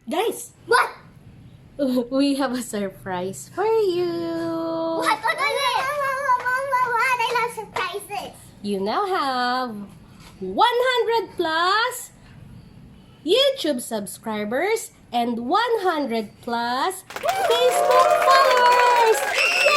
Guys, What? we have a surprise for you. What? What is it? What? I love surprises. You now have 100 plus YouTube subscribers and 100 plus Facebook followers.